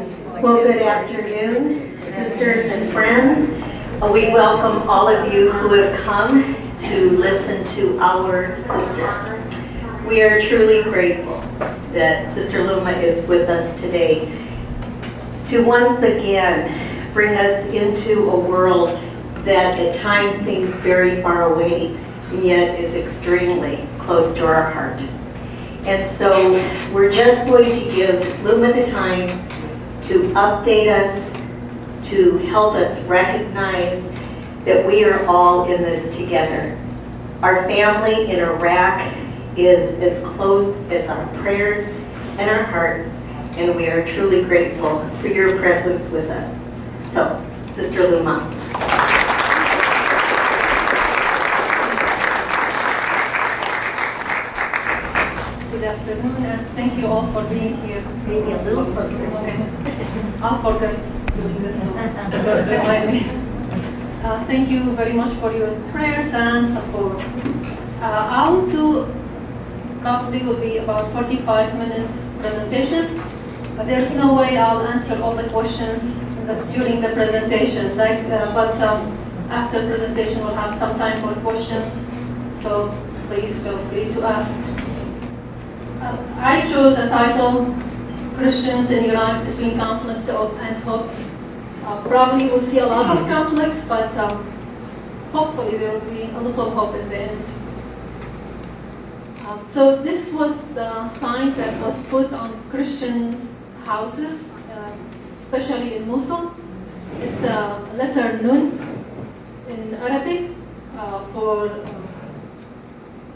Well, good afternoon, sisters and friends. We welcome all of you who have come to listen to our sister. We are truly grateful that Sister Luma is with us today to once again bring us into a world that at times seems very far away, and yet is extremely close to our heart. And so we're just going to give Luma the time to update us, to help us recognize that we are all in this together. Our family in Iraq is as close as our prayers and our hearts, and we are truly grateful for your presence with us. So, Sister Luma. Good afternoon, and thank you all for being here. Maybe a little closer. Okay. I'll forget doing this, so just remind me. Thank you very much for your prayers and support. I'll do, probably will be about 45 minutes presentation. There's no way I'll answer all the questions during the presentation, but after presentation we'll have some time for questions, so please feel free to ask. I chose a title, Christians in Iraq Between Conflict and Hope. Probably we'll see a lot of conflict, but hopefully there will be a little hope at the end. So this was the sign that was put on Christians' houses, especially in Mosul. It's a letter Nun in Arabic for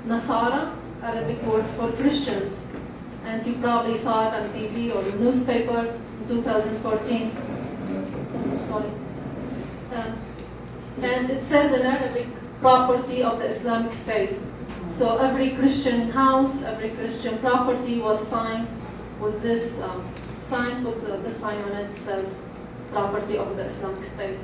Nasara, Arabic word for Christians. And you probably saw it on TV or the newspaper in 2014. Sorry. And it says in Arabic, property of the Islamic State. So every Christian house, every Christian property was signed with this sign, with the sign on it says, property of the Islamic State.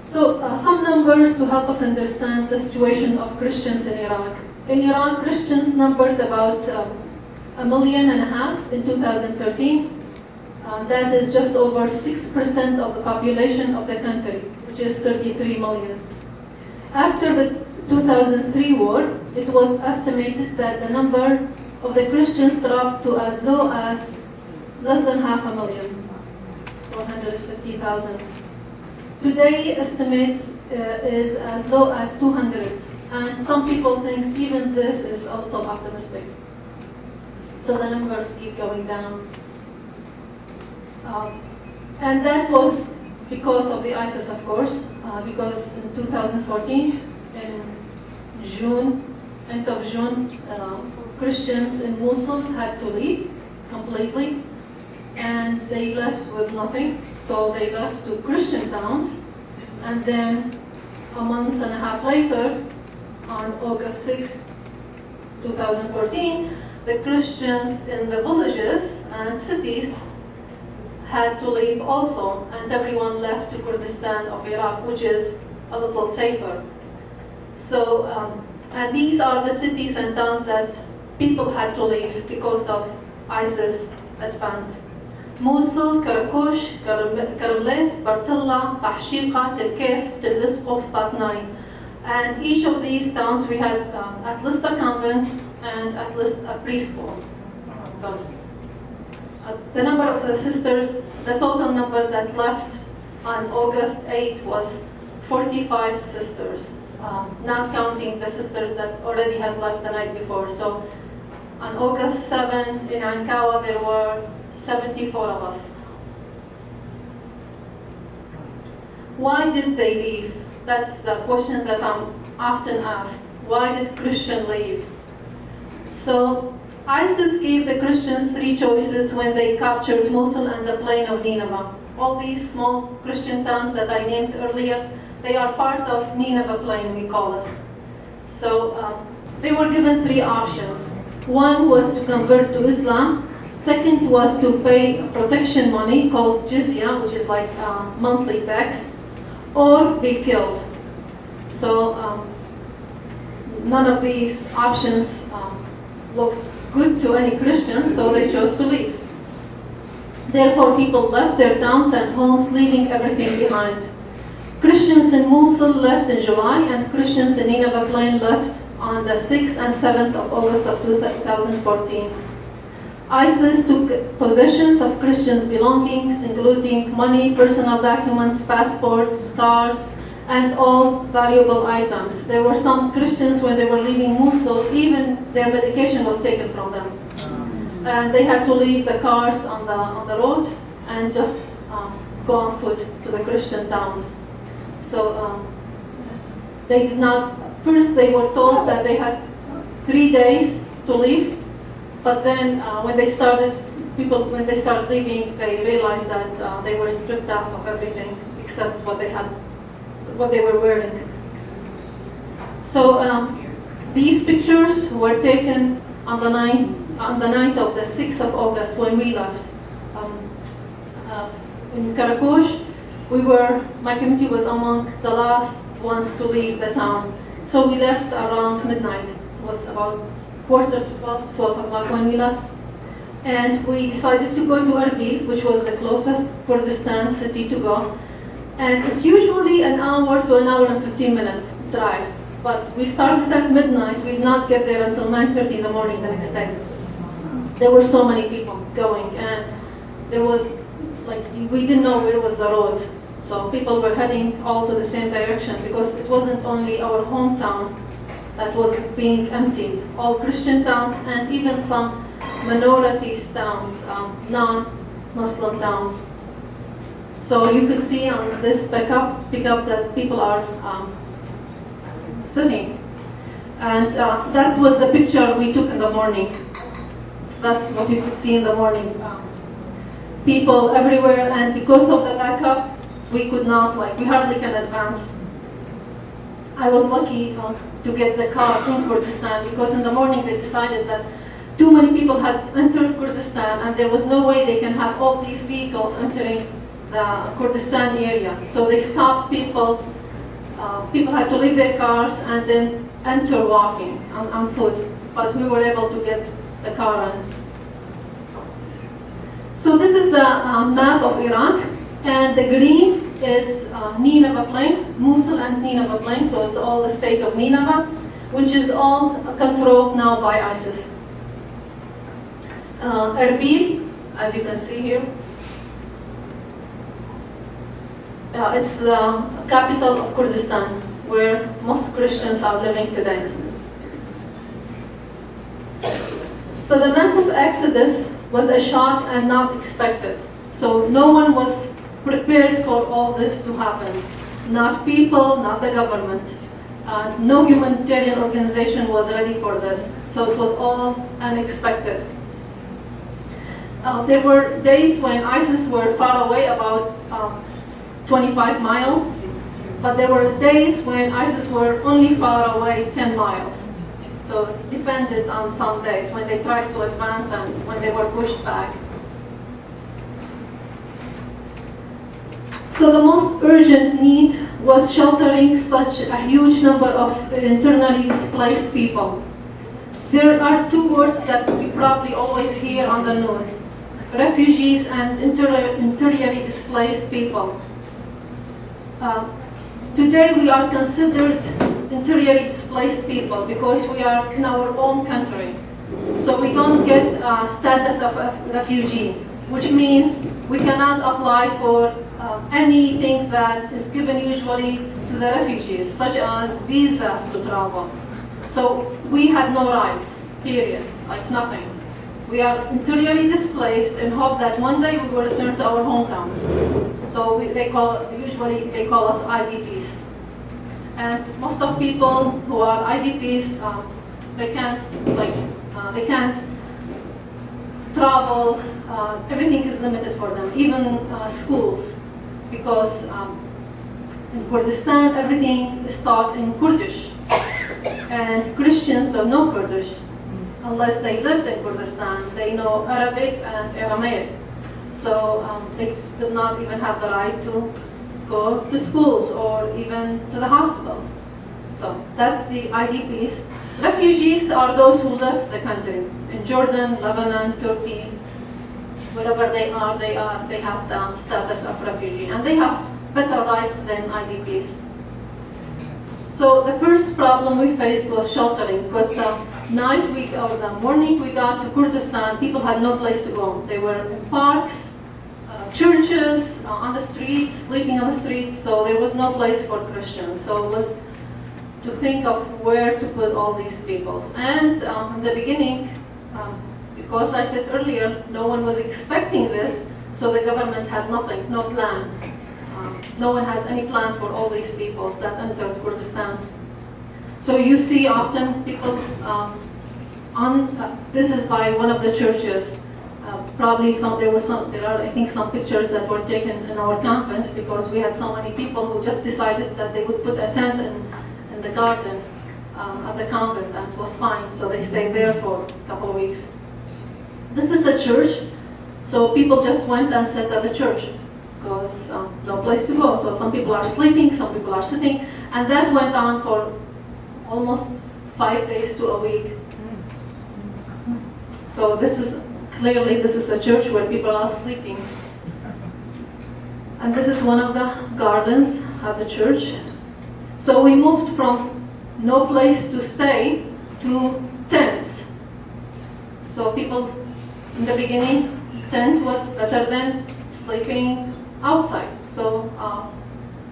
So some numbers to help us understand the situation of Christians in Iraq. In Iraq, Christians numbered about 1.5 million in 2013. That is just over 6% of the population of the country, which is 33 million. After the 2003 war, it was estimated that the number of the Christians dropped to as low as less than 500,000, 450,000. Today, estimates is as low as 200, and some people think even this is a little optimistic. So the numbers keep going down. And that was because of the ISIS, of course, because in 2014, in June, end of June, Christians in Mosul had to leave completely, and they left with nothing. So they left to Christian towns, and then a month and a half later, on August 6, 2014, the Christians in the villages and cities had to leave also, and everyone left to Kurdistan of Iraq, which is a little safer. So, and these are the cities and towns that people had to leave because of ISIS advance. Mosul, Karakush, Karables, Bartilla, Tahshiqa, Telkef, Telesqof, Batnai. And each of these towns we had at least a convent and at least a preschool. So, the number of the sisters, the total number that left on August 8 was 45 sisters, not counting the sisters that already had left the night before. So on August 7 in Ankawa, there were 74 of us. Why did they leave? That's the question that I'm often asked. Why did Christians leave? So ISIS gave the Christians three choices when they captured Mosul and the plain of Nineveh. All these small Christian towns that I named earlier, they are part of Nineveh plain, we call it. So they were given three options. One was to convert to Islam. Second was to pay protection money called jizya, which is like monthly tax, or be killed. So none of these options looked good to any Christian, so they chose to leave. Therefore, people left their towns and homes, leaving everything behind. Christians in Mosul left in July, and Christians in Nineveh Plain left on the 6th and 7th of August of 2014. ISIS took possessions of Christians' belongings, including money, personal documents, passports, cars, and all valuable items. There were some Christians, when they were leaving Mosul, even their medication was taken from them. And they had to leave the cars on the road and just go on foot to the Christian towns. So they did not, first they were told that they had 3 days to leave, but then when they started leaving, they realized that they were stripped out of everything except what they were wearing. So these pictures were taken on the night of the 6th of August when we left. In Karakush, my community was among the last ones to leave the town. So we left around midnight. It was about quarter to 12 o'clock when we left. And we decided to go to Erbil, which was the closest Kurdistan city to go. And it's usually an hour to an hour and 15 minutes drive. But we started at midnight. We did not get there until 9:30 in the morning the next day. There were so many people going, and there was, we didn't know where was the road. So people were heading all to the same direction, because it wasn't only our hometown that was being emptied. All Christian towns and even some minorities towns, non-Muslim towns. So you could see on this pickup that people are sitting. And that was the picture we took in the morning. That's what you could see in the morning. People everywhere, and because of the backup, we could not, we hardly can advance. I was lucky to get the car in Kurdistan, because in the morning they decided that too many people had entered Kurdistan, and there was no way they can have all these vehicles entering the Kurdistan area. So they stopped people. People had to leave their cars and then enter walking on foot. But we were able to get the car in. So this is the map of Iraq, and the green is Nineveh Plain, Mosul and Nineveh Plain. So it's all the state of Nineveh, which is all controlled now by ISIS. Erbil, as you can see here, it's the capital of Kurdistan, where most Christians are living today. So the massive exodus was a shock and not expected. So no one was prepared for all this to happen. Not people, not the government. No humanitarian organization was ready for this. So it was all unexpected. There were days when ISIS were far away, about 25 miles, but there were days when ISIS were only far away 10 miles. So it depended on some days when they tried to advance and when they were pushed back. So the most urgent need was sheltering such a huge number of internally displaced people. There are two words that we probably always hear on the news: refugees and internally displaced people. Today we are considered internally displaced people because we are in our own country. So we don't get status of a refugee, which means we cannot apply for anything that is given usually to the refugees, such as visas to travel. So we had no rights, period, nothing. We are internally displaced and hope that one day we will return to our hometowns. So usually they call us IDPs. And most of people who are IDPs, they can't travel. Everything is limited for them, even schools, because in Kurdistan everything is taught in Kurdish, and Christians don't know Kurdish. Unless they lived in Kurdistan, they know Arabic and Aramaic. So they do not even have the right to go to schools or even to the hospitals. So that's the IDPs. Refugees are those who left the country in Jordan, Lebanon, Turkey, wherever they are, they have the status of refugee, and they have better rights than IDPs. So the first problem we faced was sheltering, because the morning we got to Kurdistan, people had no place to go. They were in parks, churches, on the streets, sleeping on the streets, so there was no place for Christians. So it was to think of where to put all these people. And in the beginning, because I said earlier, no one was expecting this, so the government had nothing, no plan. No one has any plan for all these peoples that entered Kurdistan. So you see often people this is by one of the churches. Probably there are I think some pictures that were taken in our convent, because we had so many people who just decided that they would put a tent in the garden at the convent, and it was fine. So they stayed there for a couple of weeks. This is a church, so people just went and sat at the church, because no place to go. So some people are sleeping, some people are sitting, and that went on for almost 5 days to a week. So this is a church where people are sleeping. And this is one of the gardens at the church. So we moved from no place to stay to tents. So people, in the beginning, tent was better than sleeping outside. So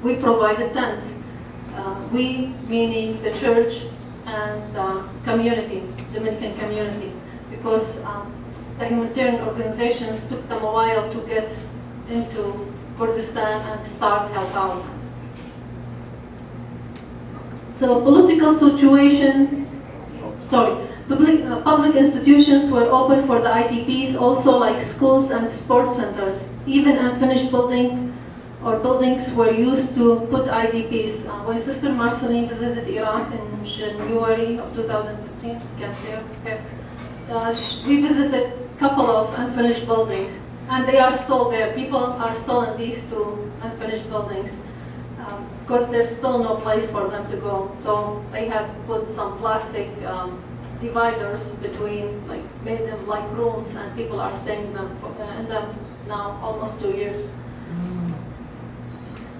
we provided tents. We, meaning the church and the community, Dominican community, because the humanitarian organizations took them a while to get into Kurdistan and start help out. So public institutions were open for the IDPs, also like schools and sports centers. Even unfinished buildings were used to put IDPs. When Sister Marceline visited Iraq in January of 2015, we visited a couple of unfinished buildings, and they are still there. People are still in these two unfinished buildings, because there's still no place for them to go. So they had put some plastic dividers between, made them like rooms, and people are staying in them now almost 2 years.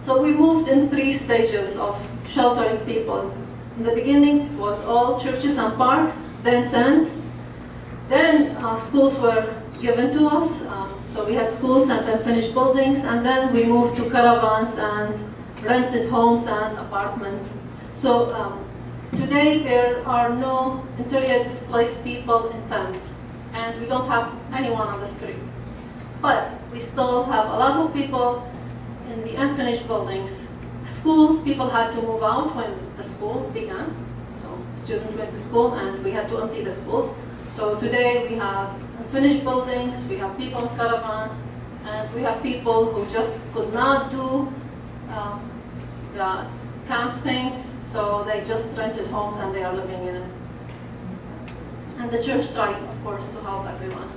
So we moved in 3 stages of sheltering people. In the beginning, it was all churches and parks, then tents, then schools were given to us. So we had schools and unfinished buildings, and then we moved to caravans and rented homes and apartments. So today there are no internally displaced people in tents, and we don't have anyone on the street. But we still have a lot of people in the unfinished buildings. Schools, people had to move out when the school began. So students went to school and we had to empty the schools. So today we have unfinished buildings, we have people in caravans, and we have people who just could not do the camp things, so they just rented homes and they are living in it. And the church tried, of course, to help everyone.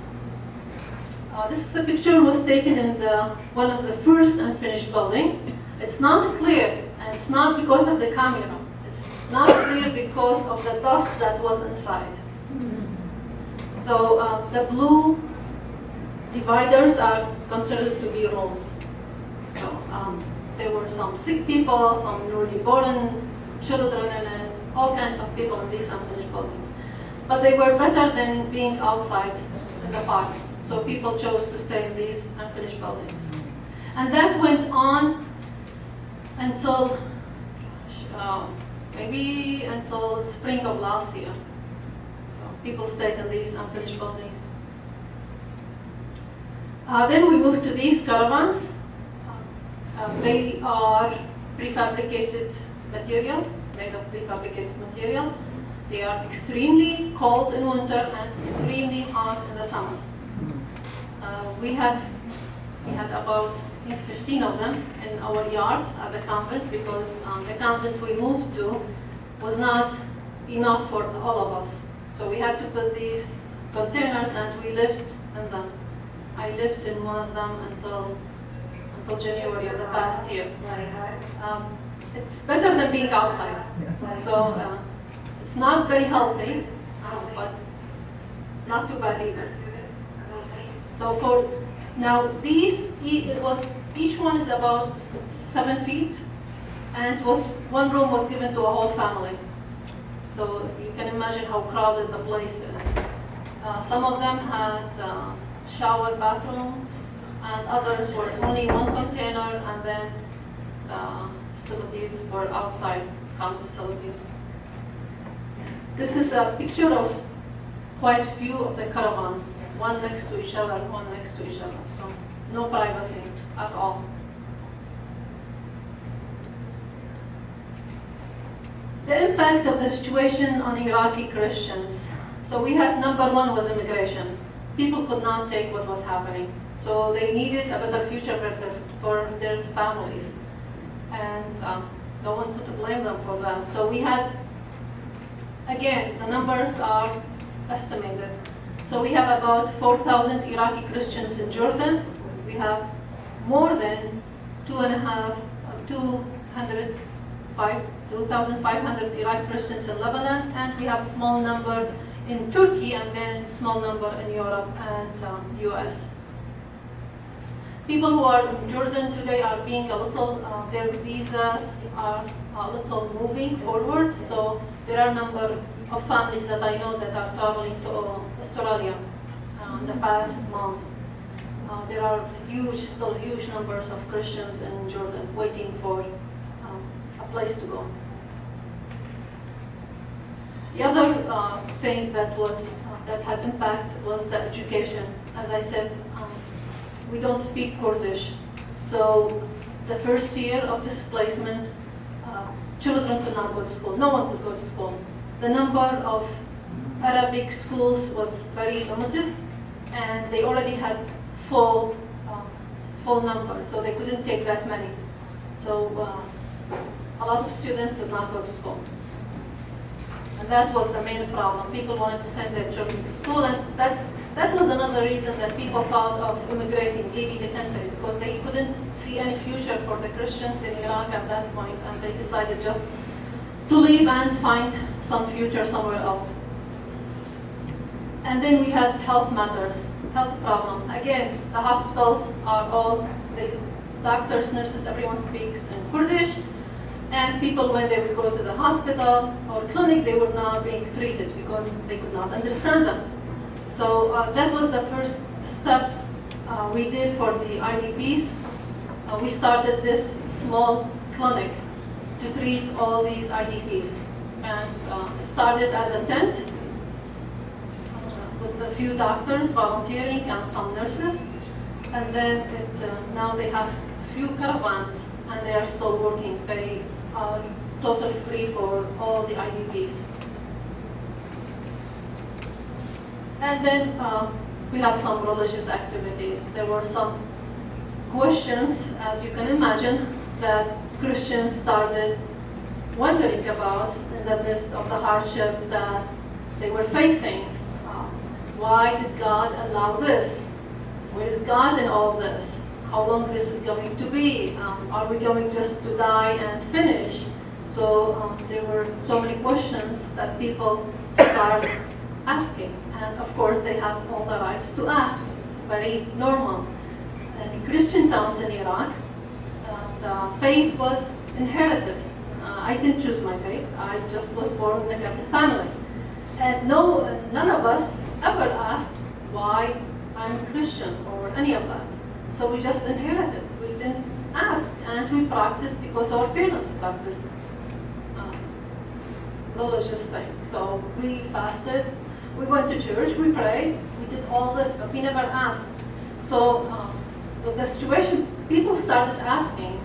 This is a picture was taken in one of the first unfinished building. It's not clear, and it's not because of the camera. It's not clear because of the dust that was inside. So the blue dividers are considered to be rooms. So there were some sick people, some newly born children, and all kinds of people in these unfinished buildings. But they were better than being outside in the park. So people chose to stay in these unfinished buildings. And that went on until maybe until spring of last year. So people stayed in these unfinished buildings. Then we moved to these caravans. They are prefabricated material, made of prefabricated material. They are extremely cold in winter and extremely hot in the summer. We had about 15 of them in our yard at the convent, because the convent we moved to was not enough for all of us. So we had to put these containers and we lived in them. I lived in one of them until January of the past year. It's better than being outside. So it's not very healthy, but not too bad either. So for Now each one is about 7 feet, and one room was given to a whole family. So you can imagine how crowded the place is. Some of them had shower, bathroom, and others were only one container, and then facilities were outside camp facilities. This is a picture of quite a few of the caravans, one next to each other, one next to each other. So no privacy at all. The impact of the situation on Iraqi Christians. So we had, number one was immigration. People could not take what was happening. So they needed a better future for their families. And no one could blame them for that. So we had, again, the numbers are estimated. So we have about 4,000 Iraqi Christians in Jordan. We have more than 2,500 Iraqi Christians in Lebanon, and we have a small number in Turkey, and then a small number in Europe and US. People who are in Jordan today are being a little, their visas are a little moving forward, so there are a number of families that I know that are traveling to Australia in the past month. There are still huge numbers of Christians in Jordan waiting for a place to go. The other thing that had impact was the education. As I said, we don't speak Kurdish, so the first year of displacement, children could not go to school. No one could go to school. The number of Arabic schools was very limited, and they already had full numbers, so they couldn't take that many. So a lot of students did not go to school. And that was the main problem. People wanted to send their children to school, and that was another reason that people thought of immigrating, leaving the country, because they couldn't see any future for the Christians in Iraq at that point, and they decided just to leave and find some future somewhere else. And then we had health matters, health problem. Again, the hospitals are all, the doctors, nurses, everyone speaks in Kurdish, and people, when they would go to the hospital or clinic, they were not being treated because they could not understand them. So that was the first step we did for the IDPs. We started this small clinic to treat all these IDPs, and started as a tent with a few doctors volunteering and some nurses, and then now they have few caravans, and they are still working. They are totally free for all the IDPs. And then we have some religious activities. There were some questions, as you can imagine, that Christians started wondering about in the midst of the hardship that they were facing. Why did God allow this? Where is God in all this? How long this is going to be? Are we going just to die and finish? So there were so many questions that people started asking. And of course, they have all the rights to ask. It's very normal. In Christian towns in Iraq, faith was inherited. I didn't choose my faith. I just was born in a Catholic family. And none of us ever asked why I'm Christian or any of that. So we just inherited. We didn't ask, and we practiced because our parents practiced religious things. So we fasted, we went to church, we prayed, we did all this, but we never asked. So with the situation, people started asking,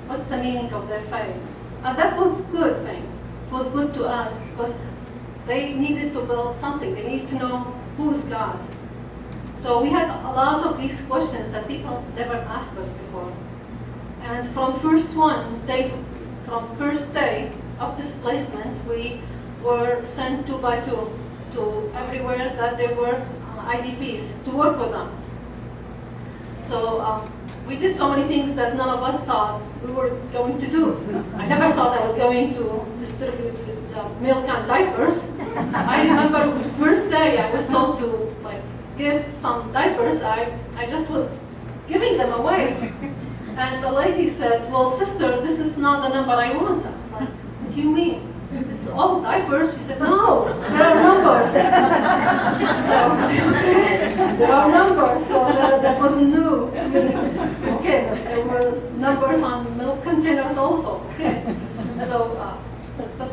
what's the meaning of their faith? And that was a good thing. It was good to ask, because they needed to build something. They needed to know who's God. So we had a lot of these questions that people never asked us before. And from first day of displacement, we were sent 2 by 2 to everywhere that there were IDPs to work with them. So we did so many things that none of us thought we were going to do. I never thought I was going to distribute milk and diapers. I remember the first day I was told to give some diapers, I just was giving them away. And the lady said, well, sister, this is not the number I want. I was like, what do you mean? It's all diapers. She said, no, there are numbers. I was like, okay, there are numbers, so that wasn't new. Okay, there were numbers on milk containers also. Okay, so, but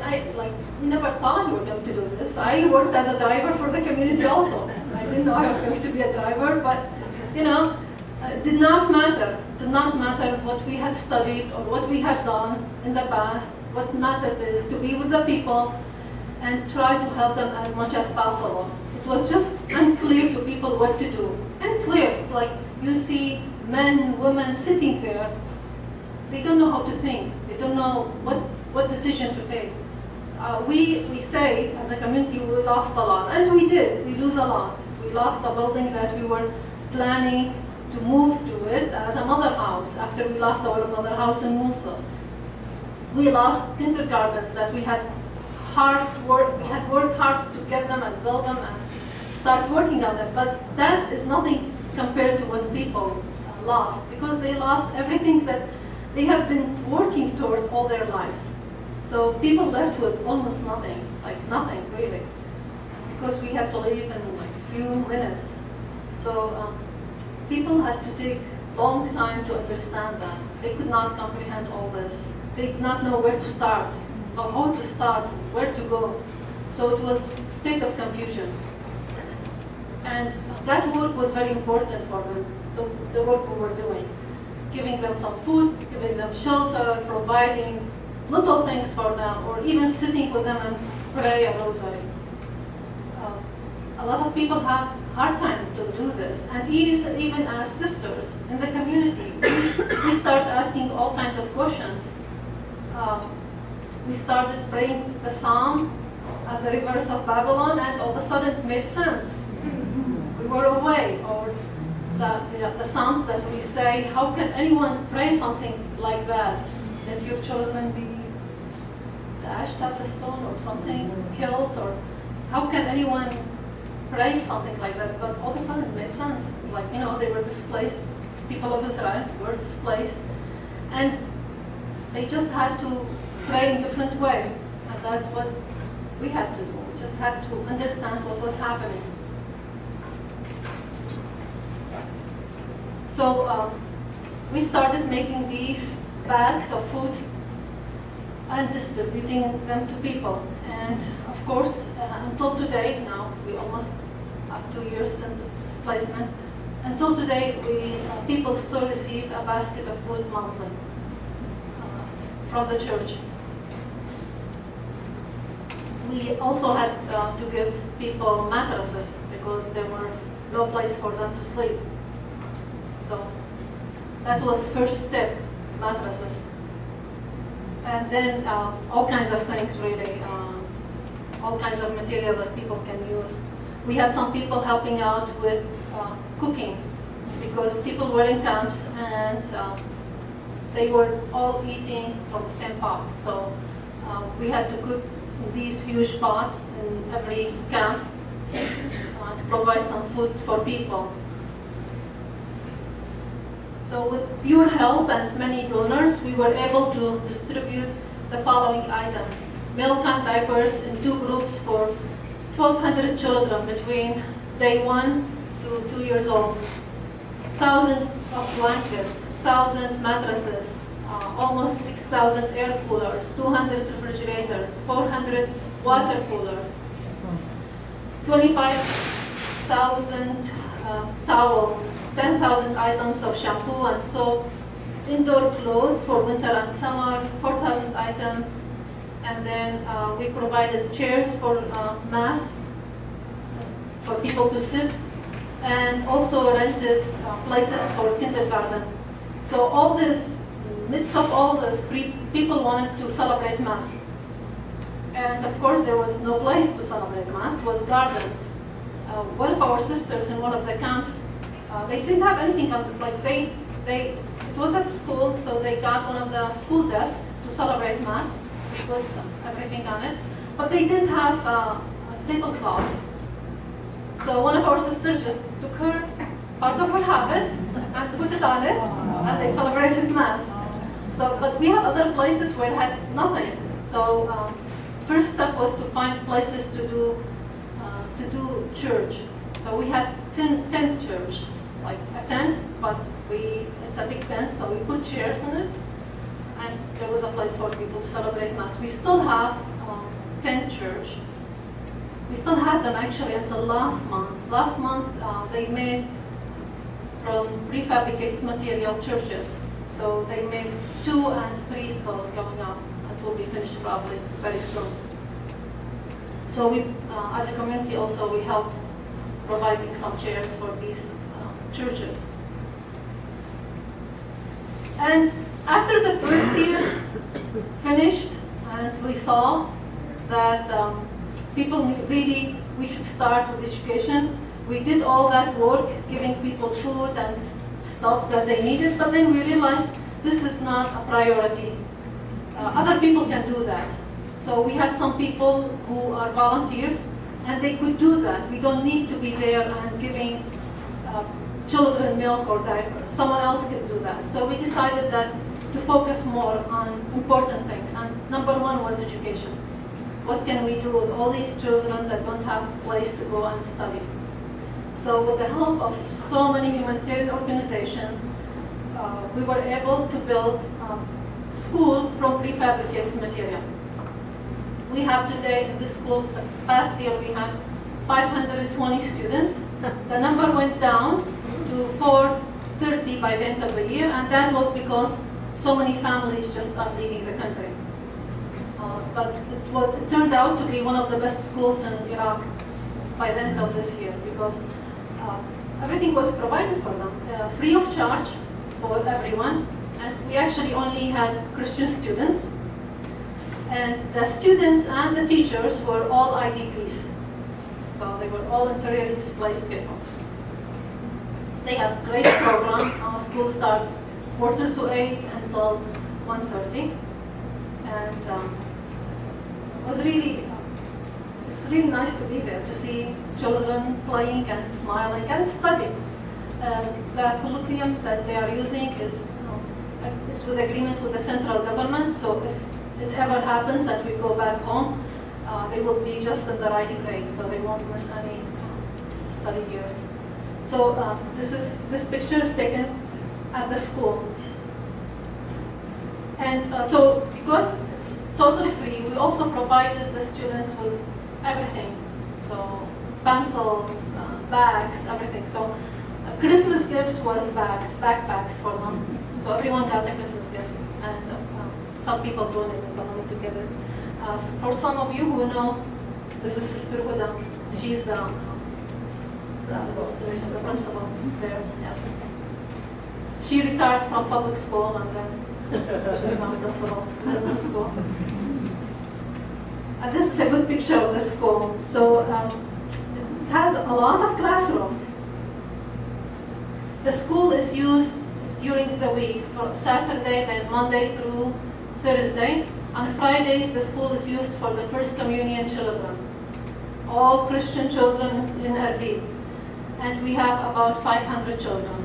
we never thought we were going to do this. I worked as a driver for the community also. I didn't know I was going to be a driver, but, it did not matter. It did not matter what we had studied or what we had done in the past. What mattered is to be with the people and try to help them as much as possible. It was just unclear to people what to do. Unclear. It's like you see men, women sitting there. They don't know how to think. They don't know what decision to take. We say as a community we lost a lot, and we did. We lose a lot. We lost a building that we were planning to move to it as a mother house after we lost our mother house in Mosul. We lost kindergartens that we had worked hard to get them and build them and start working on them. But that is nothing compared to what people lost, because they lost everything that they have been working toward all their lives. So people left with almost nothing, like nothing really, because we had to leave in like a few minutes. So people had to take a long time to understand that. They could not comprehend all this. They did not know where to start, or how to start, where to go. So it was a state of confusion. And that work was very important for them, the work we were doing. Giving them some food, giving them shelter, providing little things for them, or even sitting with them and pray a rosary. A lot of people have hard time to do this, and even as sisters in the community, we start asking all kinds of questions. We started praying the psalm at the rivers of Babylon, and all of a sudden it made sense. We were away, or the psalms that we say, how can anyone pray something like that? That your children be dashed at the stone or something, killed, or how can anyone pray something like that? But all of a sudden it made sense. Like, they were displaced, people of Israel were displaced, and they just had to pray in a different way. And that's what we had to do. We just had to understand what was happening. So we started making these bags of food and distributing them to people. And of course, until today, now we almost have 2 years since the displacement, until today, people still receive a basket of food monthly from the church. We also had to give people mattresses because there were no place for them to sleep. So that was first step, mattresses. And then all kinds of things really, all kinds of material that people can use. We had some people helping out with cooking because people were in camps and they were all eating from the same pot. So we had to cook these huge pots in every camp to provide some food for people. So with your help and many donors, we were able to distribute the following items. Milk and diapers in 2 groups for 1,200 children between day 1 to 2 years old. 1,000 of blankets, 1,000 mattresses, almost 6,000 air coolers, 200 refrigerators, 400 water coolers, 25,000 towels, 10,000 items of shampoo and soap, indoor clothes for winter and summer, 4,000 items, and then we provided chairs for mass for people to sit, and also rented places for kindergarten. So all this, midst of all this, people wanted to celebrate Mass. And of course there was no place to celebrate Mass, it was gardens. One of our sisters in one of the camps, they didn't have anything, it was at school, so they got one of the school desks to celebrate Mass, with everything on it, but they didn't have a tablecloth. So one of our sisters just took her part of her habit and put it on it, and they celebrated Mass. So, but we have other places where it had nothing. So first step was to find places to do church. So we had tent church, like a tent, but it's a big tent, so we put chairs in it, and there was a place for people to celebrate Mass. We still have tent church. We still had them actually until last month. Last month they made from prefabricated material churches. So they made 2 and 3 still going up, and will be finished probably very soon. So we, as a community also, we help providing some chairs for these churches. And after the first year finished, and we saw that people really, we should start with education. We did all that work, giving people food and stuff that they needed, but then we realized this is not a priority. Other people can do that. So we had some people who are volunteers, and they could do that. We don't need to be there and giving children milk or diapers. Someone else can do that. So we decided that to focus more on important things. And number 1 was education. What can we do with all these children that don't have a place to go and study? So with the help of so many humanitarian organizations, we were able to build a school from prefabricated material. We have today in this school, the past year we had 520 students. The number went down to 430 by the end of the year, and that was because so many families just are leaving the country. But it turned out to be one of the best schools in Iraq by the end of this year, because everything was provided for them, free of charge for everyone. And we actually only had Christian students. And the students and the teachers were all IDPs. So they were all internally displaced people. They have a great program. Our school starts 7:45 until 1:30. And it's really nice to be there, to see children playing and smiling and studying. The curriculum that they are using is with agreement with the central government, so if it ever happens that we go back home, they will be just in the right grade, so they won't miss any study years. So this picture is taken at the school. And so because it's totally free, we also provided the students with everything. So pencils, bags, everything. So a Christmas gift was backpacks for them. So everyone got a Christmas gift, and some people donated the money to get it. For some of you who know, this is Sister Huda. She's the principal there. Yes. She retired from public school, and then she's now principal at her school. This is a good picture of the school. So it has a lot of classrooms. The school is used during the week, for Saturday, then Monday through Thursday. On Fridays, the school is used for the First Communion children, all Christian children in Erbil. And we have about 500 children.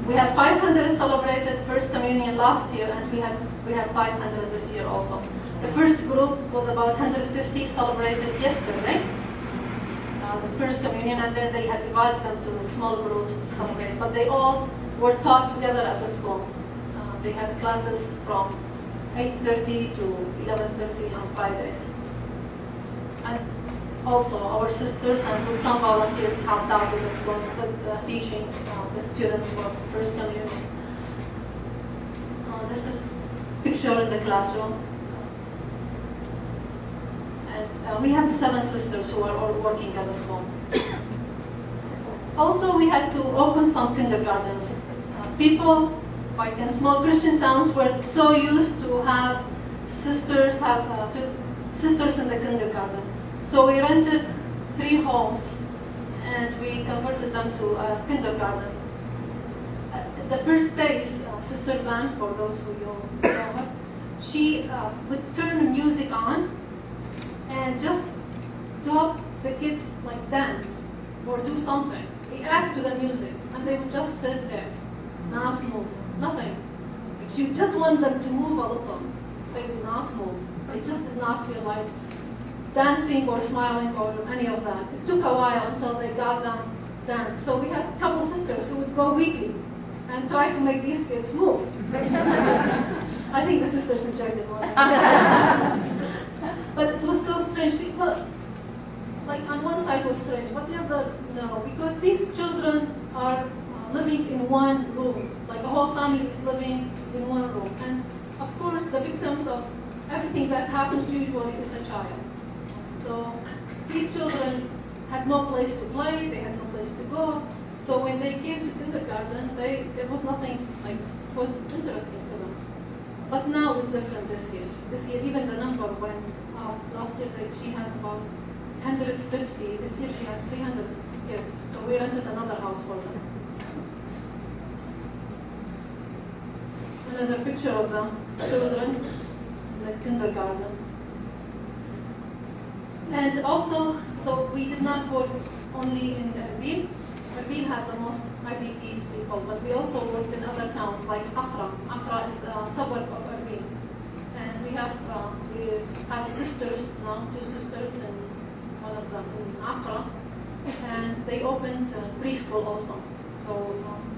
We had 500 celebrated First Communion last year, and we have 500 this year also. The first group was about 150 celebrated yesterday, the First Communion, and then they had divided them to small groups to celebrate. But they all were taught together at the school. They had classes from 8:30 to 11:30 on Fridays. And also our sisters and with some volunteers helped out with the school with teaching the students for First Communion. This is a picture in the classroom. And we have 7 sisters who are all working at the school. Also, we had to open some kindergartens. People, like in small Christian towns, were so used to have sisters in the kindergarten. So we rented 3 homes, and we converted them to a kindergarten. The first days, Sister Van, for those who know her, she would turn music on and just taught the kids like dance. or do something, react to the music, and they would just sit there, not move, nothing. If you just want them to move a little, they would not move. They just did not feel like dancing or smiling or any of that. It took a while until they got them dance. So we had a couple sisters who would go weekly and try to make these kids move. I think the sisters enjoyed it more. But it was so strange because, like, on one side was strange, but the other, no, because these children are living in one room, like a whole family is living in one room. And of course, the victims of everything that happens usually is a child. So these children had no place to play, they had no place to go. So when they came to kindergarten, there was nothing like was interesting to them. But now it's different this year. This year, even the number when last year she had about 150. This year she had 300 kids. So we rented another house for them. Another picture of the children in the kindergarten. And also, so we did not work only in Erbil. Erbil had the most IDPs people, but we also worked in other towns like Accra. Accra is a suburb of Erbil. And we have sisters now, 2 sisters, and one of them in Accra. And they opened preschool also. So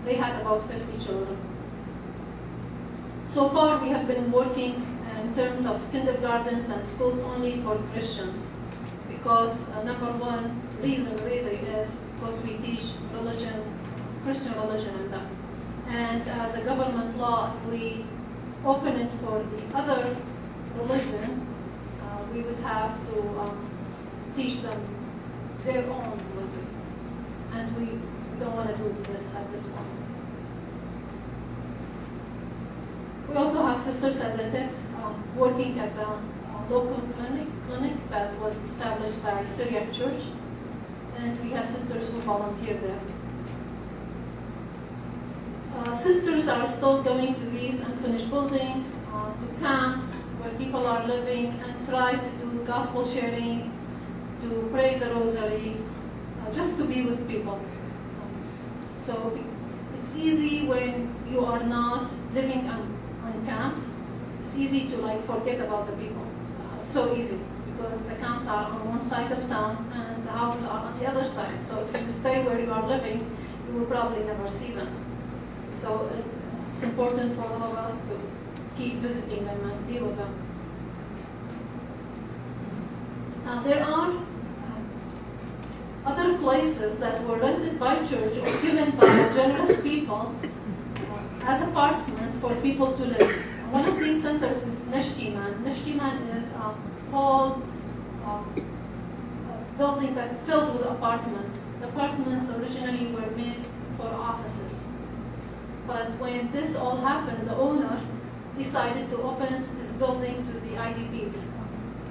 they had about 50 children. So far we have been working in terms of kindergartens and schools only for Christians. Because number one reason really is because we teach religion, Christian religion in them. And as a government law, if we open it for the other religion, we would have to teach them their own religion. And we don't want to do this at this point. We also have sisters, as I said, working at the local clinic that was established by Syriac Church, and we have sisters who volunteer there. Sisters are still going to these unfinished buildings, to camps where people are living, and try to do gospel sharing, to pray the rosary, just to be with people. So it's easy when you are not living on camp. It's easy to like forget about the people. So easy because the camps are on one side of town and the houses are on the other side. So if you stay where you are living, you will probably never see them. So it's important for all of us to keep visiting them and be with them. There are other places that were rented by church or given by generous people as apartments for people to live. One of these centers is Neshtiman. Neshtiman is a whole building that's filled with apartments. The apartments originally were made for offices. But when this all happened, the owner decided to open this building to the IDPs.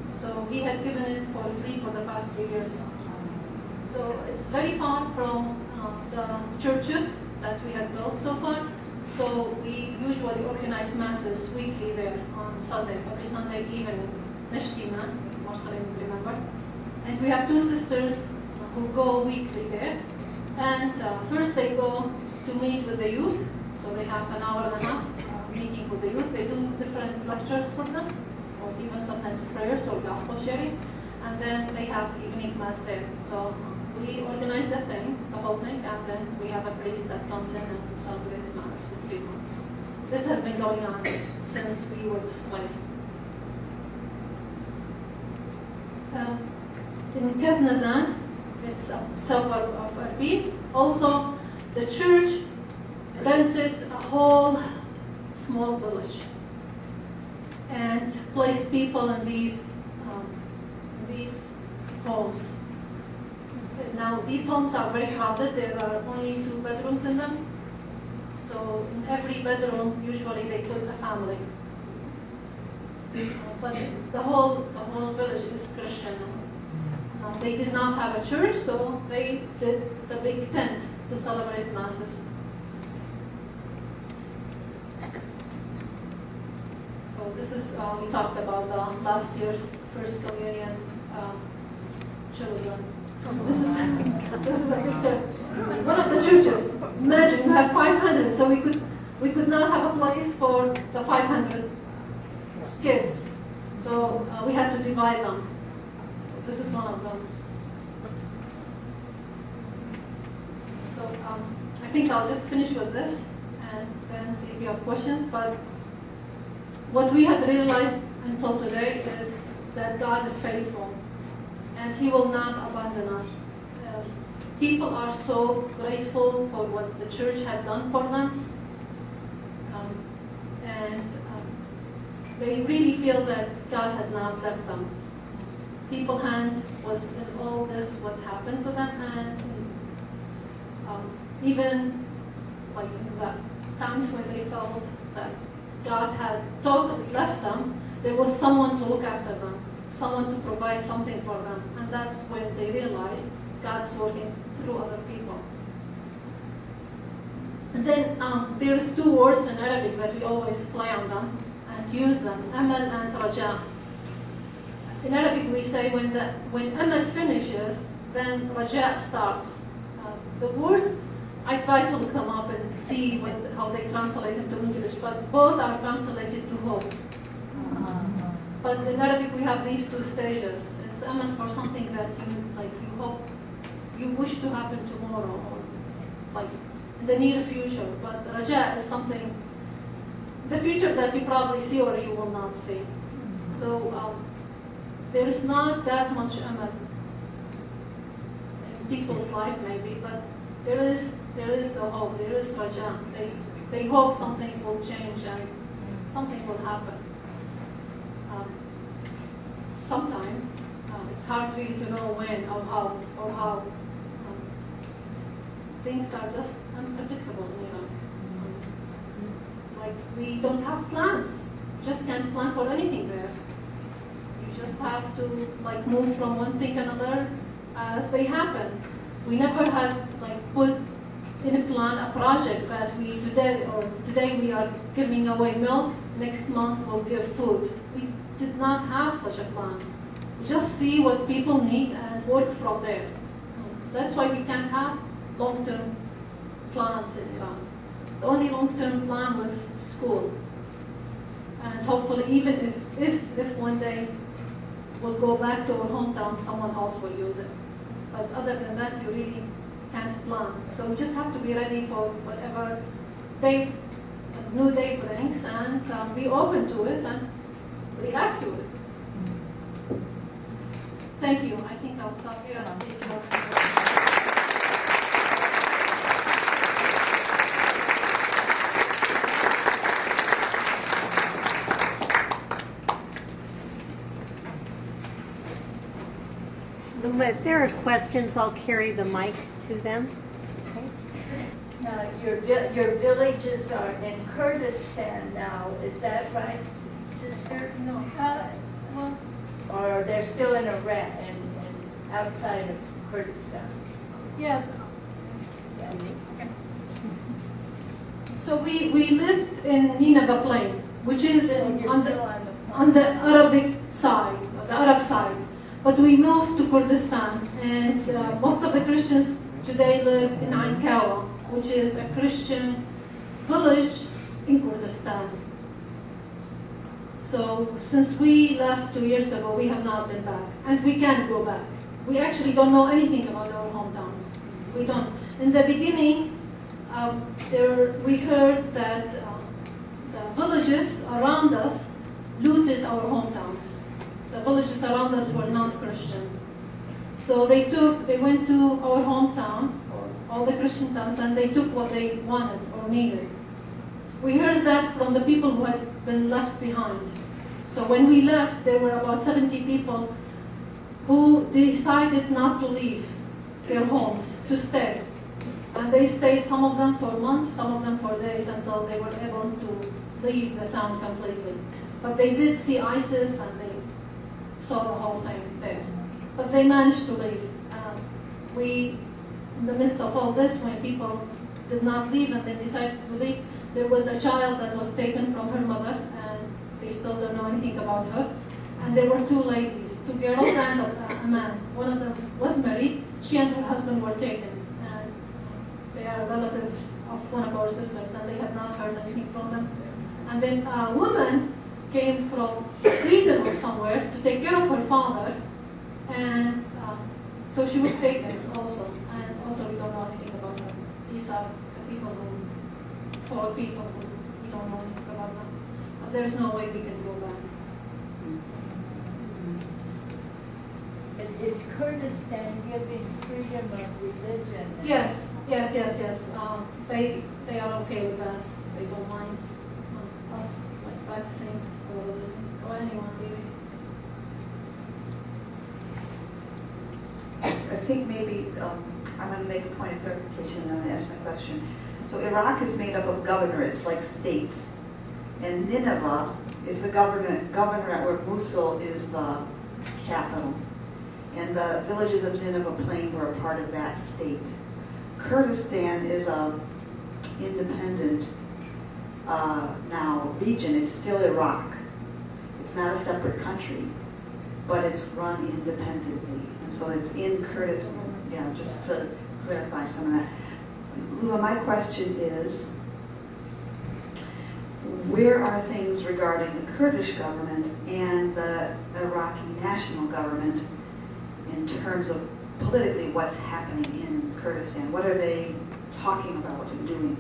So he had given it for free for the past 3 years. So it's very far from the churches that we had built so far. So we usually organize masses weekly there on Sunday, every Sunday evening, Neshtiman, Marceline remember. And we have 2 sisters who go weekly there. And first they go to meet with the youth. So they have an hour and a half meeting with the youth. They do different lectures for them, or even sometimes prayers or gospel sharing. And then they have evening mass there. So we organize the whole thing, and then we have a priest that comes in and celebrates mass with people. This has been going on since we were displaced. In Kaznazan, it's a suburb of Erbil. Also, the church rented a whole small village and placed people in these homes. Now, these homes are very crowded. There are only 2 bedrooms in them. So in every bedroom, usually they put a family. But the whole village is Christian. They did not have a church, so they did the big tent to celebrate masses. So this is, we talked about last year, First Communion children. This is a picture. One of the churches. Imagine you have 500, so we could not have a place for the 500 kids. So we had to divide them. This is one of them. So I think I'll just finish with this and then see if you have questions. But what we had realized until today is that God is faithful and He will not abandon us. People are so grateful for what the church had done for them. And they really feel that God had not left them. People's hand was in all this, what happened to them, and even like in the times when they felt that God had totally left them, there was someone to look after them, someone to provide something for them, and that's when they realized God's working through other people. And then there's two words in Arabic that we always play on them and use them, amal and raja. In Arabic we say when amal finishes, then raja starts. The words, I try to look them up and see how they translate into English, but both are translated to hope. But in Arabic we have these two stages. It's amal for something that you hope, you wish to happen tomorrow, or like in the near future. But raja is something, the future that you probably see or you will not see. So there is not that much amal in people's life maybe, but there is the hope, there is raja. They hope something will change and something will happen. Sometime, it's hard really to know when or how. Things are just unpredictable, Like we don't have plans, just can't plan for anything there. You just have to move from one thing to another as they happen. We never had put in a plan a project that today we are giving away milk, next month we'll give food. We did not have such a plan. We just see what people need and work from there. That's why we can't have long-term plans in Iran. The only long-term plan was school. And hopefully even if one day we'll go back to our hometown, someone else will use it. But other than that, you really can't plan. So we just have to be ready for whatever new day brings and be open to it and react to it. Thank you. I think I'll stop here and see if you have Luma, if there are questions, I'll carry the mic to them. Your villages are in Kurdistan now, is that right, sister? No. Well, or they're still in Iraq and outside of Kurdistan? yes. Okay. So we lived in Nineveh Plain, which is on the Arabic side, the Arab side. But we moved to Kurdistan, and most of the Christians today live in Ain Kawa, which is a Christian village in Kurdistan. So since we left 2 years ago, we have not been back, and we can't go back. We actually don't know anything about our hometowns. We don't. In the beginning, we heard that the villages around us looted our hometowns. The villages around us were non-Christians. So they went to our hometown, or all the Christian towns, and they took what they wanted or needed. We heard that from the people who had been left behind. So when we left, there were about 70 people who decided not to leave their homes, to stay. And they stayed, some of them for months, some of them for days, until they were able to leave the town completely. But they did see ISIS, and they saw the whole thing there. But they managed to leave. In the midst of all this, when people did not leave and they decided to leave, there was a child that was taken from her mother, and they still don't know anything about her. And there were two ladies, two girls and a man. One of them was married, she and her husband were taken, and they are a relative of one of our sisters, and they have not heard anything from them. And then a woman came from Sweden or somewhere to take care of her father, and so she was taken also. And also we don't know anything about them. These are the people who, 4 people who we don't know anything about them. But there's no way we can go back. Is Kurdistan giving freedom of religion? Yes. They are okay with that. They don't mind us like practicing or anyone really. I think maybe I'm going to make a point of clarification and then ask my question. So Iraq is made up of governorates, like states, and Nineveh is the governorate where Mosul is the capital, and the villages of Nineveh Plain were a part of that state. Kurdistan is a independent now region. It's still Iraq. It's not a separate country, but it's run independently. And so it's in Kurdistan. Yeah, just to clarify some of that. Luma, my question is, where are things regarding the Kurdish government and the Iraqi national government in terms of politically what's happening in Kurdistan? What are they talking about and doing?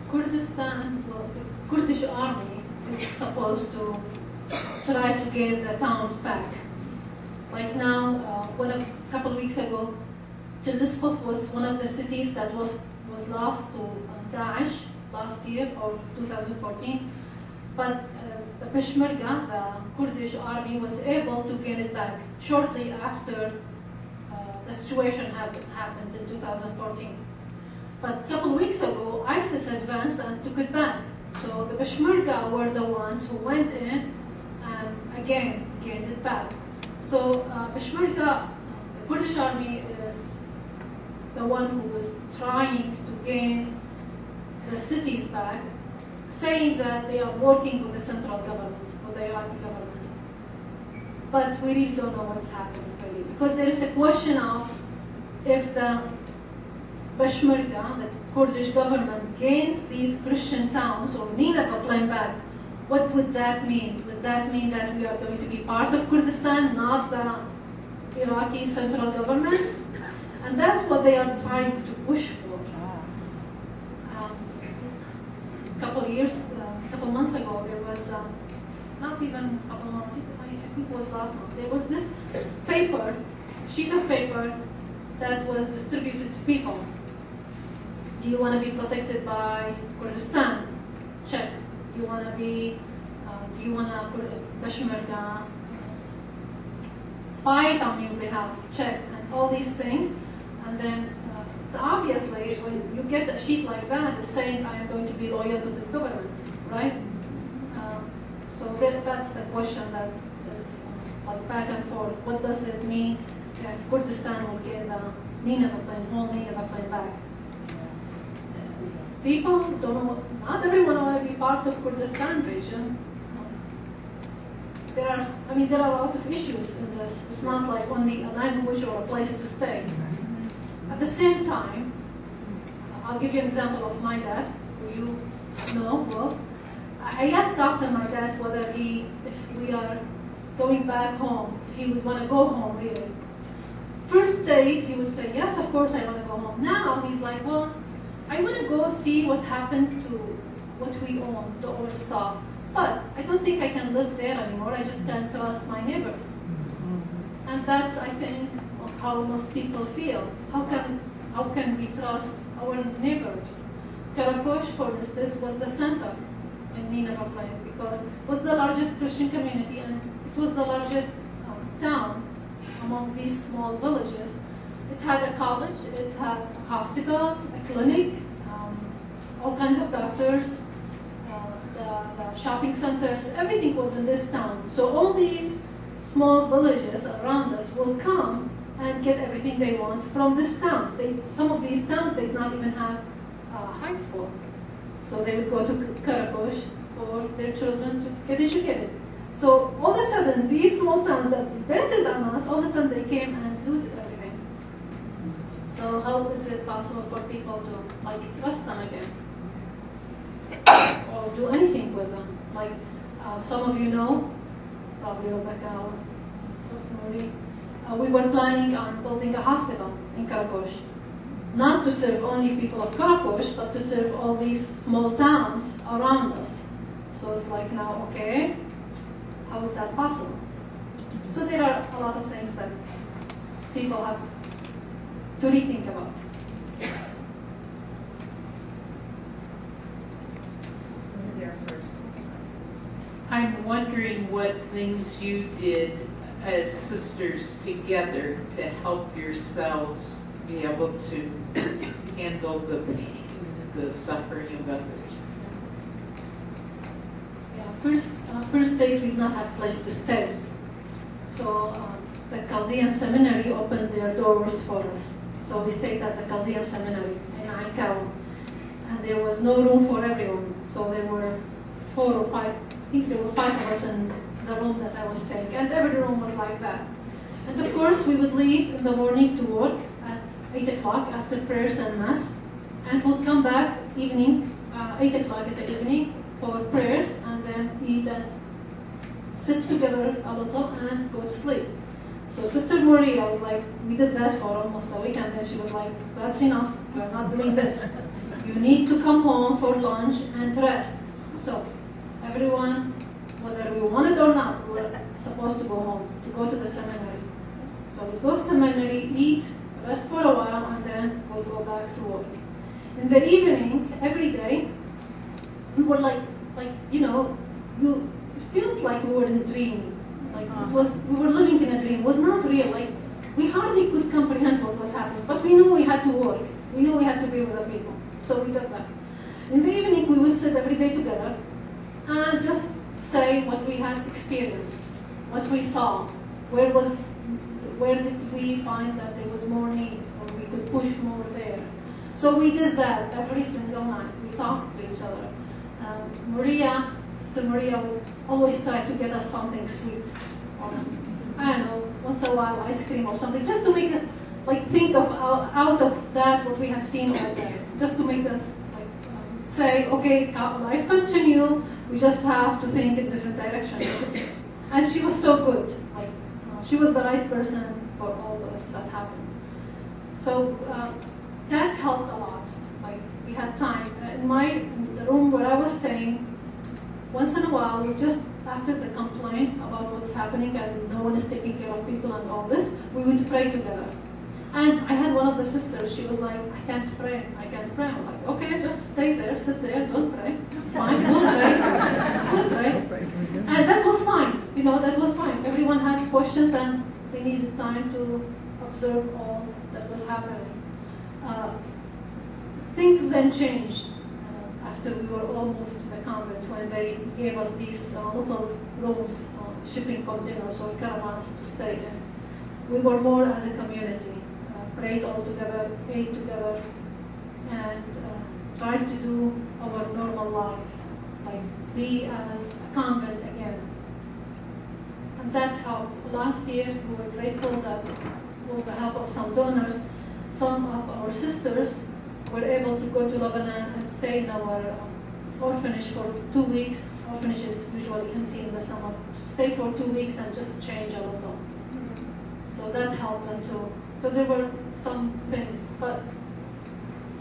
Kurdistan, the Kurdish army is supposed to try to get the towns back. Like now, a couple of weeks ago, Tiliskov was one of the cities that was lost to Daesh last year or 2014. But the Peshmerga, the Kurdish army, was able to get it back shortly after the situation happened in 2014. But a couple of weeks ago, ISIS advanced and took it back. So the Peshmerga were the ones who went in and again gained it back. So Peshmerga, the Kurdish army, is the one who was trying to gain the cities back, saying that they are working with the central government, with the Iraqi government. But we really don't know what's happening, really, because there is the question of if the Peshmerga, the Kurdish government, gains these Christian towns or Nineveh Plain back, what would that mean? Would that mean that we are going to be part of Kurdistan, not the Iraqi central government? And that's what they are trying to push for. A couple months ago, there was, not even a couple months, I think it was last month, there was this paper, sheet of paper that was distributed to people. Do you want to be protected by Kurdistan? Check. Do you want to Peshmerga fight on your behalf? Check. And all these things. And then it's obviously when you get a sheet like that, it's saying I am going to be loyal to this government, right? So that's the question that is like back and forth. What does it mean if Kurdistan will get the Nineveh Plain, whole Nineveh Plain back? People don't know, not everyone want to be part of Kurdistan region. There are a lot of issues in this. It's not like only a language or a place to stay. At the same time, I'll give you an example of my dad, who you know well. I asked Dr. my dad whether if we are going back home, if he would want to go home really. First days he would say, yes, of course I want to go home. Now he's like, well, I want to go see what happened to what we own, the old stuff. But I don't think I can live there anymore. I just can't trust my neighbors. And that's, I think, how most people feel. How can we trust our neighbors? Karakosh, for instance, was the center in Nineveh Plain because it was the largest Christian community and it was the largest town among these small villages. It had a college, it had a hospital, a clinic, all kinds of doctors, the shopping centers, everything was in this town. So all these small villages around us will come and get everything they want from this town. Some of these towns, they did not even have high school. So they would go to Karakosh for their children to get educated. So all of a sudden, these small towns that depended on us, all of a sudden they came and looted everything. So how is it possible for people to trust them again? Or do anything with them? Some of you know, probably Rebecca or Marie, we were planning on building a hospital in Karakosh. Not to serve only people of Karakosh, but to serve all these small towns around us. So it's like now, okay, how is that possible? So there are a lot of things that people have to rethink about. I'm wondering what things you did as sisters together to help yourselves be able to handle the pain, the suffering of others. Yeah, first days we did not have a place to stay. So the Chaldean Seminary opened their doors for us. So we stayed at the Chaldean Seminary in Aikawa. And there was no room for everyone. So there were 4 or 5, I think there were 5 of us in the room that I was staying. And every room was like that. And of course we would leave in the morning to work at 8 o'clock after prayers and mass. And would come back evening, 8 o'clock in the evening for prayers, and then eat and sit together a little and go to sleep. So Sister Maria was like, we did that for almost a week, and then she was like, that's enough, we're not doing this. You need to come home for lunch and rest. So everyone, whether we wanted or not, we were supposed to go home, to go to the seminary. So we go to seminary, eat, rest for a while, and then we'll go back to work. In the evening, every day, we were you felt like we were in a dream. We were living in a dream. It was not real. We hardly could comprehend what was happening, but we knew we had to work. We knew we had to be with the people. So we did that. In the evening, we would sit every day together and just say what we had experienced, what we saw, where did we find that there was more need, or we could push more there. So we did that every single night. We talked to each other. Sister Maria would always try to get us something sweet. I don't know, once in a while ice cream or something, just to make us think of out of that what we had seen all day, just to make us say, okay, life continue. We just have to think in different directions. And she was so good. She was the right person for all this that happened. So that helped a lot. We had time. In the room where I was staying, once in a while, we just, after the complaint about what's happening and no one is taking care of people and all this, we would pray together. And I had one of the sisters, she was like, I can't pray. I'm like, okay, just stay there, sit there, don't pray. It's fine, don't pray. Don't pray. And that was fine, that was fine. Everyone had questions and they needed time to observe all that was happening. Things then changed after we were all moved to the convent, when they gave us these little rooms, shipping containers or caravans to stay in. We were more as a community, prayed all together, ate together, and tried to do our normal life, be as a convent again. And that helped. Last year, we were grateful that with the help of some donors, some of our sisters were able to go to Lebanon and stay in our orphanage for 2 weeks. Orphanage is usually empty in the summer. Stay for 2 weeks and just change a little. So that helped them too. So there were some things, but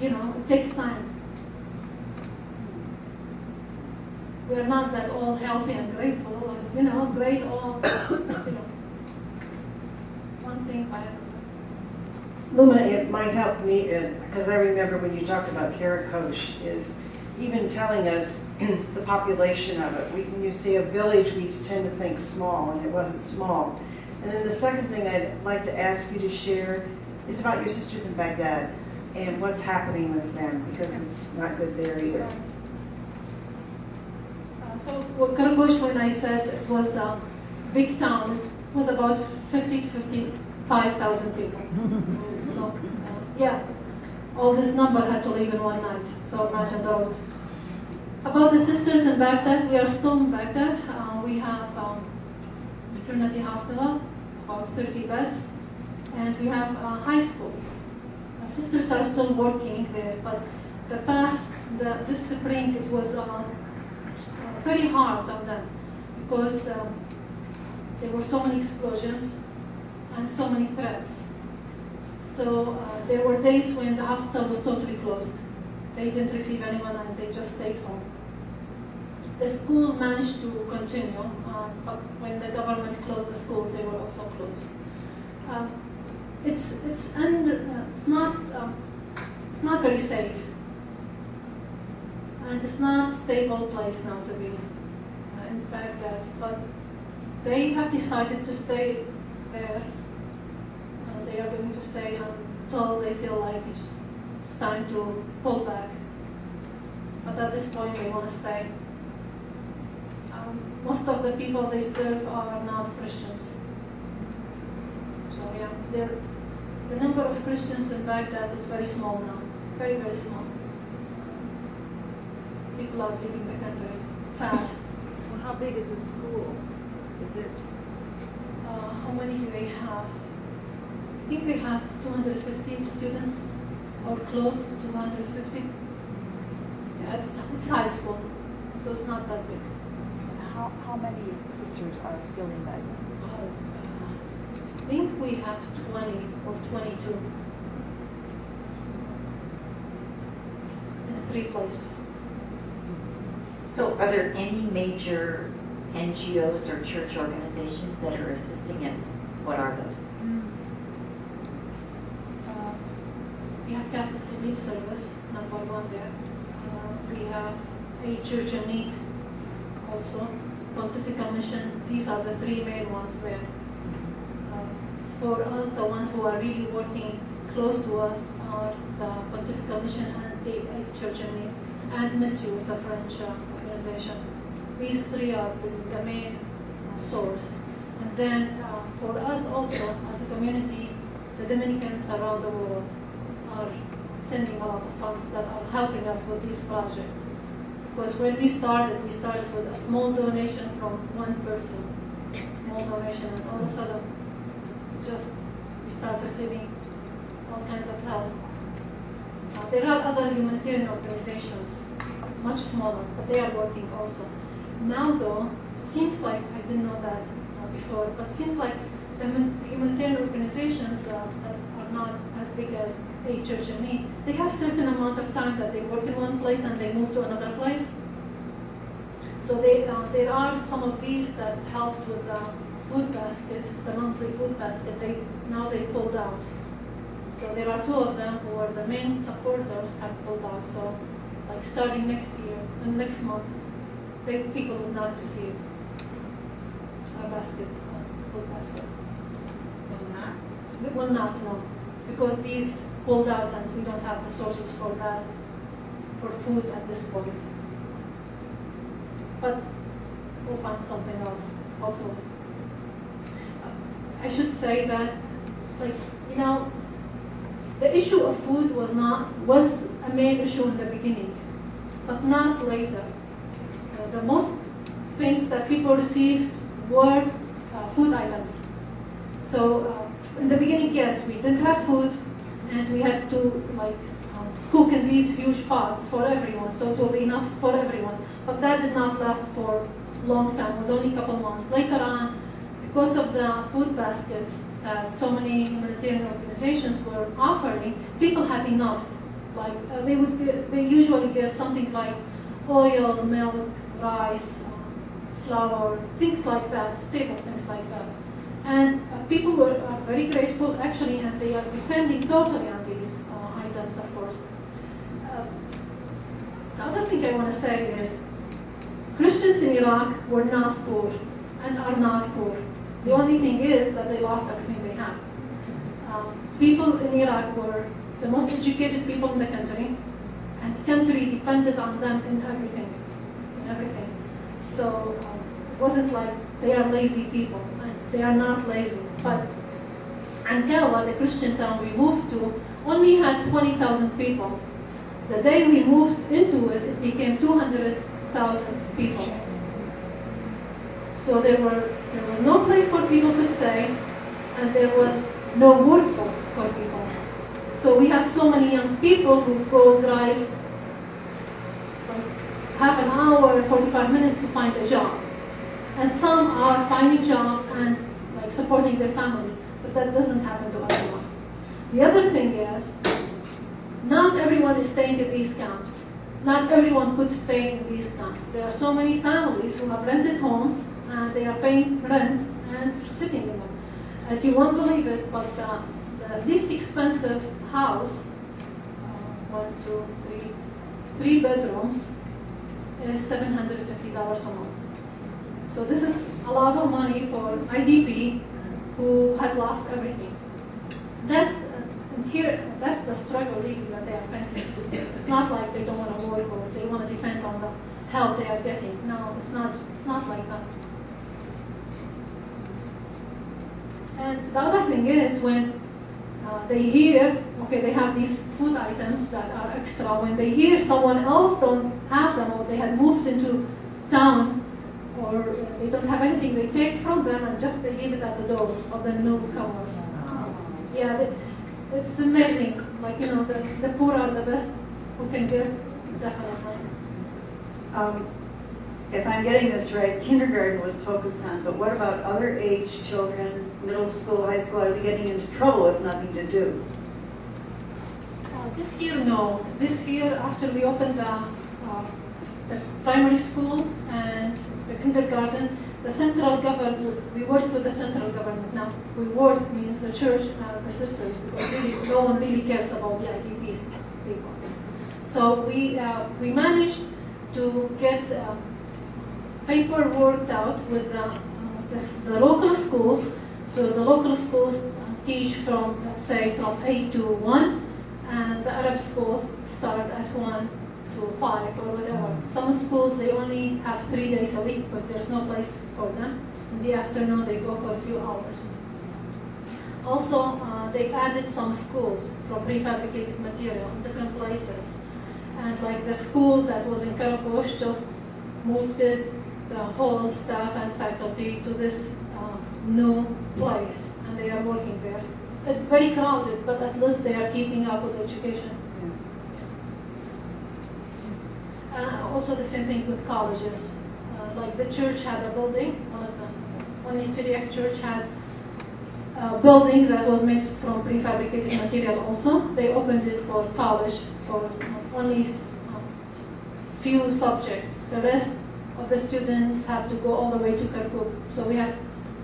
it takes time. We're not that all healthy and grateful, great all, one thing by another. Luma, it might help me, because I remember when you talked about Karakosh, is even telling us the population of it. When you see a village, we tend to think small, and it wasn't small. And then the second thing I'd like to ask you to share is about your sisters in Baghdad and what's happening with them, because it's not good there either. So Karakosh, when I said it was a big town, it was about 50 to 55,000 people. So, all this number had to leave in one night. So imagine those. About the sisters in Baghdad, we are still in Baghdad. we have maternity hospital, about 30 beds, and we have a high school. Sisters are still working there, but this spring it was very hard on them because there were so many explosions and so many threats. So there were days when the hospital was totally closed. They didn't receive anyone and they just stayed home. The school managed to continue, but when the government closed the schools, they were also closed. It's not very safe, and it's not a stable place now to be in Baghdad. But they have decided to stay there. They are going to stay until they feel like it's time to pull back. But at this point, they want to stay. Most of the people they serve are not Christians. So yeah, the number of Christians in Baghdad is very small now, very, very small. People are leaving the country fast. Well, how big is the school? Is it? How many do they have? I think they have 250 students, or close to 250. Yeah, it's high school, so it's not that big. How many sisters are still in Baghdad? I think we have 20 or 22 in 3 places. So are there any major NGOs or church organizations that are assisting, and what are those? We have Catholic Relief Service, number 1 there. We have a Church in Need also, Pontifical Mission. These are the 3 main ones there. For us, the ones who are really working close to us are the Pontifical Mission and the Church in Need, and Missio is a French organization. These 3 are the main source. And then for us also, as a community, the Dominicans around the world are sending a lot of funds that are helping us with these projects. Because when we started with a small donation from one person, small donation, and all of a sudden, we start receiving all kinds of help. There are other humanitarian organizations, much smaller, but they are working also. Now though, it seems like, I didn't know that before, but it seems like the humanitarian organizations that are not as big as a Church in Need, they have certain amount of time that they work in one place and they move to another place. So there are some of these that helped with the food basket, the monthly food basket. Now they pulled out. So there are 2 of them who are the main supporters have pulled out. So like starting next year and next month, people will not receive a basket, food basket. It will not, no, because these pulled out and we don't have the sources for that, for food at this point. But we'll find something else, hopefully. I should say that, the issue of food was a main issue in the beginning, but not later. The most things that people received were food items. So in the beginning, yes, we didn't have food, and we had to cook in these huge pots for everyone, so it will be enough for everyone. But that did not last for a long time. It was only a couple months. Later on, because of the food baskets that so many humanitarian organizations were offering, people had enough. They usually give something like oil, milk, rice, flour, things like that, staple things like that. And people were very grateful, actually, and they are depending totally on these items, of course. The other thing I want to say is, Christians in Iraq were not poor and are not poor. The only thing is that they lost everything they had. People in Iraq were the most educated people in the country, and the country depended on them in everything. So it wasn't like they are lazy people. They are not lazy. But Ankara, the Christian town we moved to, only had 20,000 people. The day we moved into it, it became 200,000 people. So there was no place for people to stay, and there was no work for people. So we have so many young people who go drive like half an hour, 45 minutes to find a job. And some are finding jobs and like supporting their families, but that doesn't happen to everyone. The other thing is, not everyone is staying in these camps. Not everyone could stay in these camps. There are so many families who have rented homes and they are paying rent and sitting in them. And you won't believe it, but the least expensive house, 1, 2, 3 bedrooms, is $750 a month. So this is a lot of money for IDP who had lost everything. That's the struggle really that they are facing. It's not like they don't want to work or they want to depend on the help they are getting. No, it's not like that. And the other thing is when they hear, okay, they have these food items that are extra. When they hear someone else don't have them, or they had moved into town, or they don't have anything, they take from them and just they leave it at the door of the newcomers. Yeah, it's amazing. Like, the poor are the best who can give, definitely. If I'm getting this right, kindergarten was focused on, but what about other age children, middle school, high school? Are they getting into trouble with nothing to do? This year, no. This year, after we opened the primary school and the kindergarten, the central government, we worked with the central government. Now, we work means the church, the sisters, because really, no one really cares about the IDP people. So we managed to get paper worked out with the local schools. So the local schools teach from, let's say, from 8 to 1, and the Arab schools start at 1 to 5 or whatever. Some schools, they only have 3 days a week because there's no place for them. In the afternoon, they go for a few hours. Also, they added some schools for prefabricated material in different places. And like the school that was in Karakosh just moved it, the whole staff and faculty to this new place, and they are working there. It's very crowded, but at least they are keeping up with education. Also the same thing with colleges. Like the church had a building, one Syriac church had a building that was made from prefabricated material also. They opened it for college for only few subjects. The rest of the students have to go all the way to Kirkuk. So we have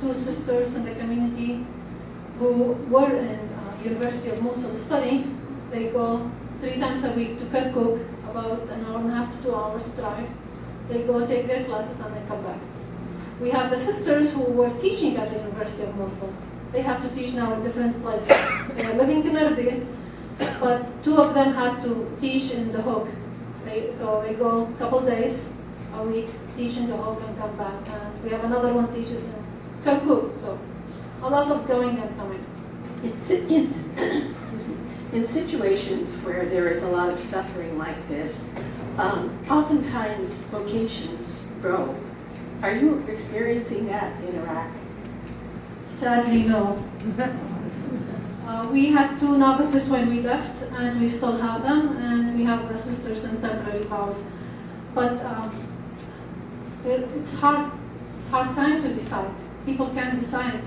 2 sisters in the community who were in University of Mosul studying. They go 3 times a week to Kirkuk, about an hour and a half to 2 hours drive. They go take their classes and they come back. We have the sisters who were teaching at the University of Mosul. They have to teach now in different places. They are living in Erbil, but 2 of them had to teach in the Hook. So they go a couple days a week, teach in the Hook and come back. And we have another one teaches in Kirkuk. So a lot of going and coming. In situations where there is a lot of suffering like this, oftentimes vocations grow. Are you experiencing that in Iraq? Sadly, no. We had 2 novices when we left, and we still have them, and we have the sisters in temporary house. But it's hard time to decide. People can't decide.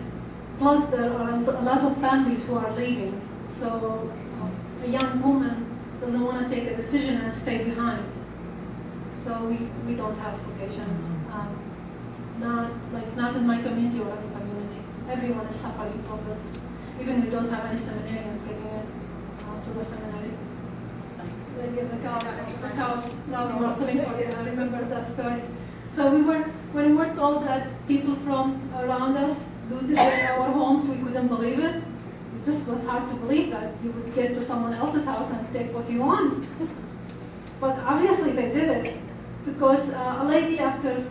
Plus, there are a lot of families who are leaving. So a young woman doesn't want to take a decision and stay behind. So we don't have vocations. Not in my community or any community. Everyone is suffering from this. Even we don't have any seminarians getting in to the seminary. They give the couch now we were sitting for it. I remember that story. So when we were told that people from around us looted our homes, we couldn't believe it. It just was hard to believe that you would get to someone else's house and take what you want. But obviously they did it because a lady, after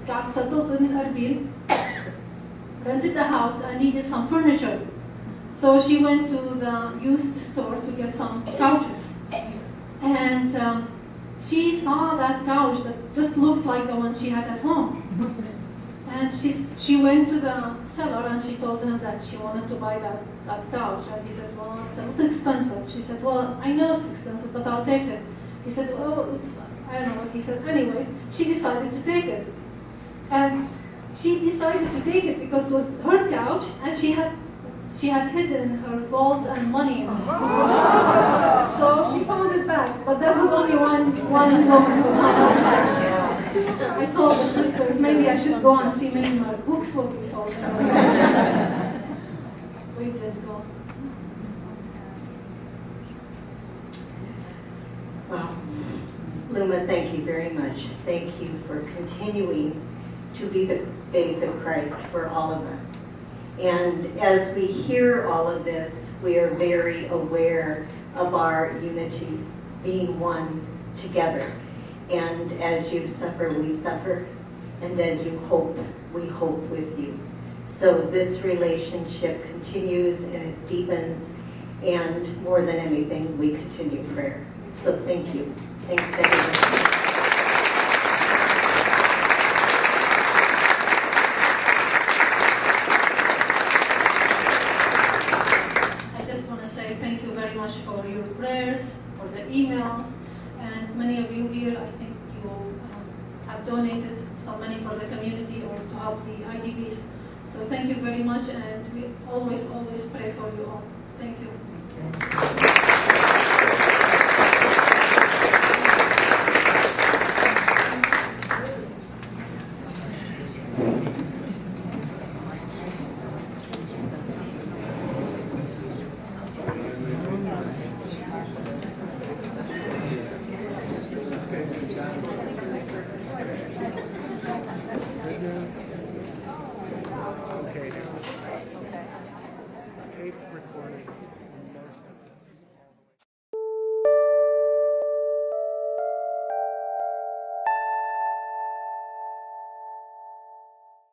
got settled in Erbil, rented the house and needed some furniture. So she went to the used store to get some couches. And she saw that couch that just looked like the one she had at home. And she went to the seller and she told him that she wanted to buy that couch. And he said, well, it's a little expensive. She said, well, I know it's expensive, but I'll take it. He said, well, I don't know what he said. Anyways, she decided to take it. And she decided to take it because it was her couch and she had hidden her gold and money in it. So she found it back, but that was only one woman who found it. I told the sisters, maybe I should go and see many more books will be sold. We did go. Wow. Luma, thank you very much. Thank you for continuing to be the face of Christ for all of us. And as we hear all of this, we are very aware of our unity, being one together. And as you suffer, we suffer. And as you hope, we hope with you. So this relationship continues and it deepens. And more than anything, we continue prayer. So thank you. Thanks, everyone. Thank you very much for your prayers, for the emails, and many of you here, I think you have donated some money for the community or to help the IDPs. So thank you very much, and we always pray for you all. Thank you.